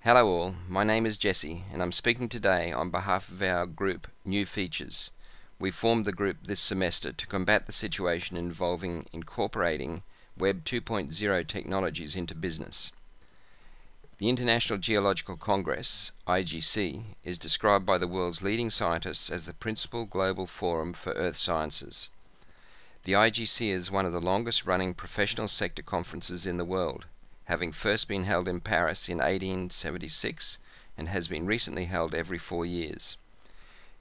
Hello all, my name is Jesse and I'm speaking today on behalf of our group New Features. We formed the group this semester to combat the situation involving incorporating Web 2.0 technologies into business. The International Geological Congress, IGC, is described by the world's leading scientists as the principal global forum for earth sciences. The IGC is one of the longest running professional sector conferences in the world, having first been held in Paris in 1876 and has been recently held every 4 years.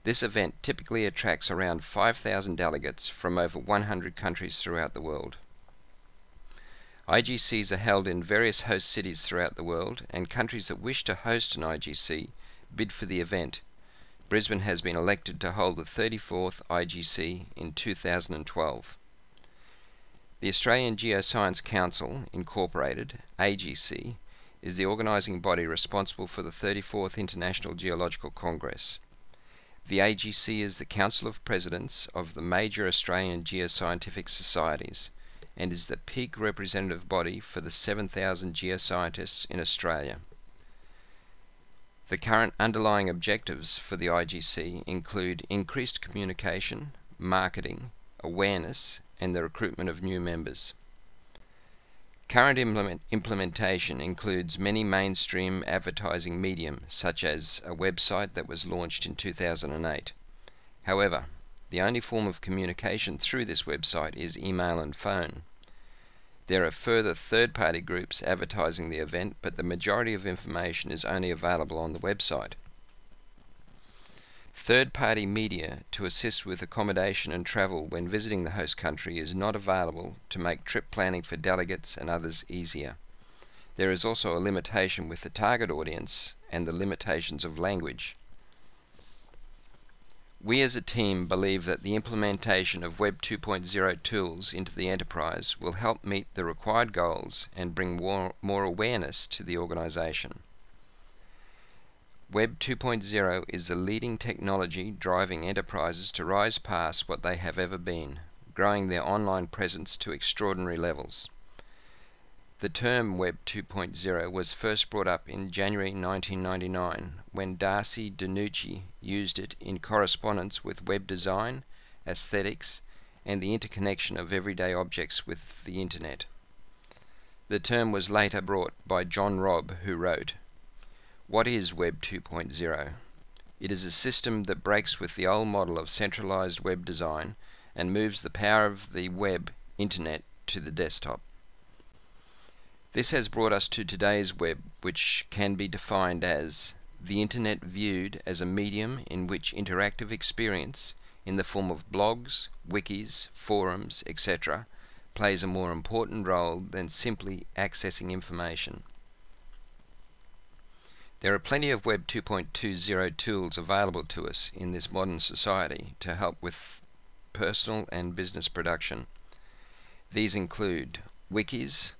This event typically attracts around 5,000 delegates from over 100 countries throughout the world. IGCs are held in various host cities throughout the world, and countries that wish to host an IGC bid for the event. Brisbane has been elected to hold the 34th IGC in 2012. The Australian Geoscience Council, Incorporated, AGC, is the organising body responsible for the 34th International Geological Congress. The AGC is the Council of Presidents of the major Australian geoscientific societies and is the peak representative body for the 7,000 geoscientists in Australia. The current underlying objectives for the IGC include increased communication, marketing, awareness, and the recruitment of new members. Current implementation includes many mainstream advertising mediums, such as a website that was launched in 2008. However, the only form of communication through this website is email and phone. There are further third-party groups advertising the event, but the majority of information is only available on the website. Third-party media to assist with accommodation and travel when visiting the host country is not available to make trip planning for delegates and others easier. There is also a limitation with the target audience and the limitations of language. We as a team believe that the implementation of Web 2.0 tools into the enterprise will help meet the required goals and bring more awareness to the organisation. Web 2.0 is the leading technology driving enterprises to rise past what they have ever been, growing their online presence to extraordinary levels. The term Web 2.0 was first brought up in January 1999 when Darcy DiNucci used it in correspondence with web design, aesthetics, and the interconnection of everyday objects with the Internet. The term was later brought by John Robb, who wrote, "What is Web 2.0? It is a system that breaks with the old model of centralized web design and moves the power of the web, Internet, to the desktop." This has brought us to today's web, which can be defined as the Internet viewed as a medium in which interactive experience in the form of blogs, wikis, forums, etc. plays a more important role than simply accessing information. There are plenty of Web 2.20 tools available to us in this modern society to help with personal and business production. These include wikis,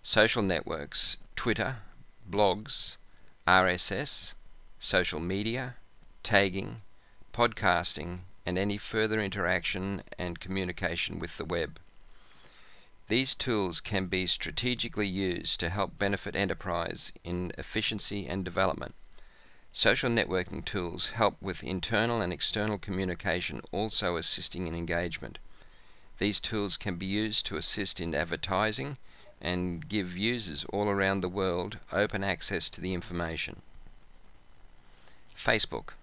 social networks, Twitter, blogs, RSS, social media, tagging, podcasting, and any further interaction and communication with the web. These tools can be strategically used to help benefit enterprise in efficiency and development. Social networking tools help with internal and external communication, also assisting in engagement. These tools can be used to assist in advertising and give users all around the world open access to the information. Facebook.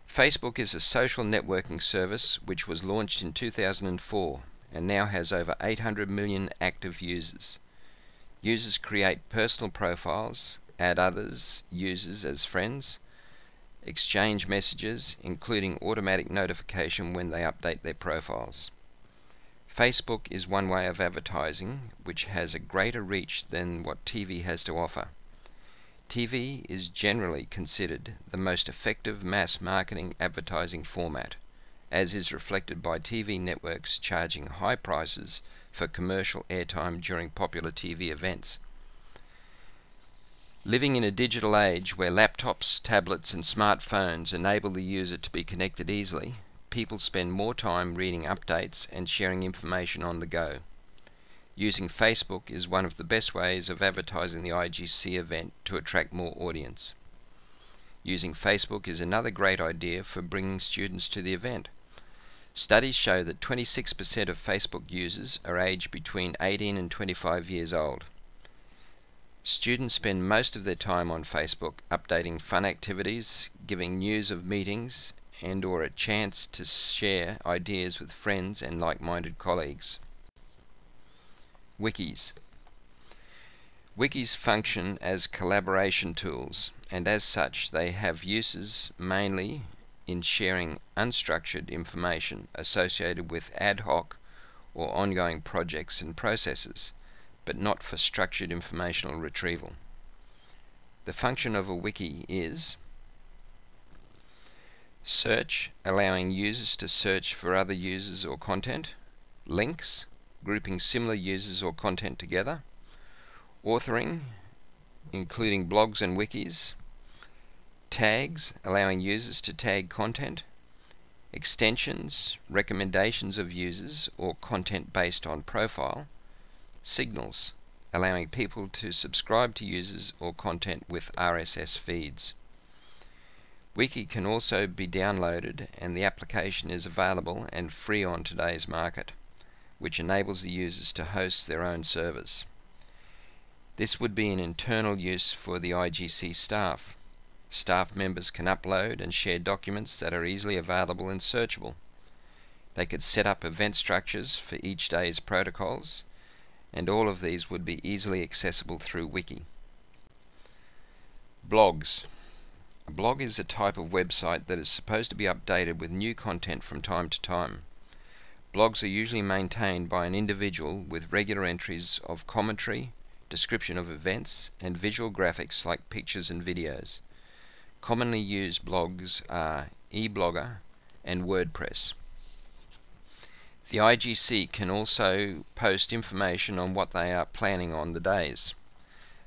Facebook is a social networking service which was launched in 2004 and now has over 800 million active users. Users create personal profiles, add others users as friends, exchange messages, including automatic notification when they update their profiles. Facebook is one way of advertising which has a greater reach than what TV has to offer. TV is generally considered the most effective mass marketing advertising format, as is reflected by TV networks charging high prices for commercial airtime during popular TV events. Living in a digital age where laptops, tablets and smartphones enable the user to be connected easily, people spend more time reading updates and sharing information on the go. Using Facebook is one of the best ways of advertising the IGC event to attract more audience. Using Facebook is another great idea for bringing students to the event. Studies show that 26% of Facebook users are aged between 18 and 25 years old. Students spend most of their time on Facebook updating fun activities, giving news of meetings, and/or a chance to share ideas with friends and like-minded colleagues. Wikis. Wikis function as collaboration tools, and as such they have uses mainly in sharing unstructured information associated with ad hoc or ongoing projects and processes, but not for structured informational retrieval. The function of a wiki is search, allowing users to search for other users or content; links, grouping similar users or content together; authoring, including blogs and wikis; tags, allowing users to tag content; extensions, recommendations of users or content based on profile; signals, allowing people to subscribe to users or content with RSS feeds. Wiki can also be downloaded, and the application is available and free on today's market, which enables the users to host their own servers. This would be an internal use for the IGC staff. Staff members can upload and share documents that are easily available and searchable. They could set up event structures for each day's protocols, and all of these would be easily accessible through Wiki. Blogs. A blog is a type of website that is supposed to be updated with new content from time to time. Blogs are usually maintained by an individual with regular entries of commentary, description of events, and visual graphics like pictures and videos. Commonly used blogs are eBlogger and WordPress. The IGC can also post information on what they are planning on the days.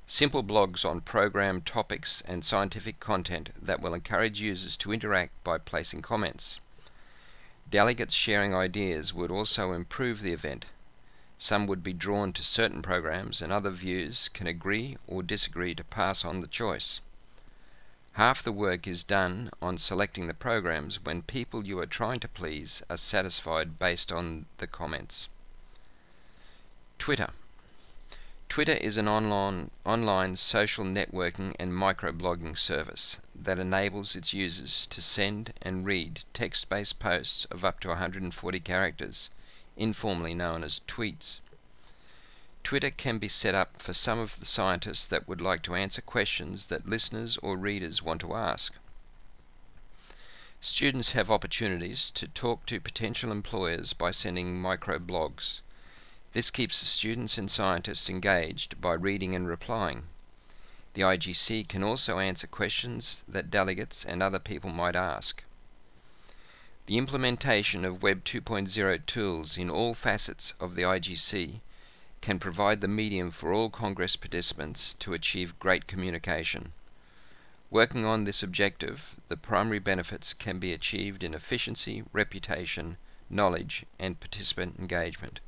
Simple blogs on program topics and scientific content that will encourage users to interact by placing comments. Delegates sharing ideas would also improve the event. Some would be drawn to certain programs, and other views can agree or disagree to pass on the choice. Half the work is done on selecting the programs when people you are trying to please are satisfied based on the comments. Twitter. Twitter is an online social networking and microblogging service that enables its users to send and read text-based posts of up to 140 characters, informally known as tweets. Twitter can be set up for some of the scientists that would like to answer questions that listeners or readers want to ask. Students have opportunities to talk to potential employers by sending microblogs. This keeps the students and scientists engaged by reading and replying. The IGC can also answer questions that delegates and other people might ask. The implementation of Web 2.0 tools in all facets of the IGC can provide the medium for all Congress participants to achieve great communication. Working on this objective, the primary benefits can be achieved in efficiency, reputation, knowledge, and participant engagement.